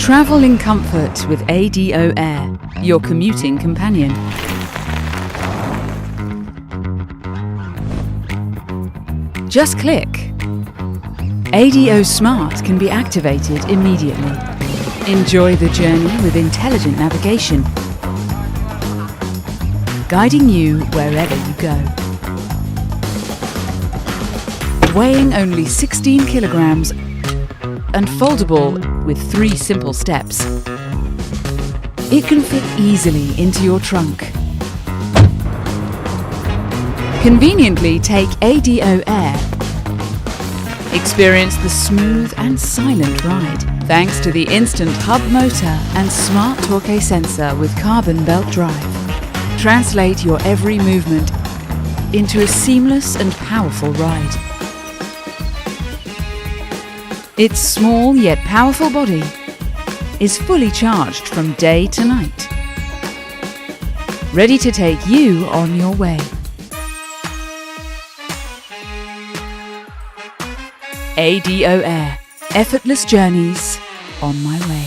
Travel in comfort with ADO Air, your commuting companion. Just click. ADO Smart can be activated immediately. Enjoy the journey with intelligent navigation, guiding you wherever you go. Weighing only 16 kilograms and foldable with 3 simple steps, it can fit easily into your trunk. Conveniently take ADO Air. Experience the smooth and silent ride thanks to the instant hub motor and smart torque sensor with carbon belt drive. Translate your every movement into a seamless and powerful ride. Its small yet powerful body is fully charged from day to night, ready to take you on your way. ADO Air, effortless journeys on my way.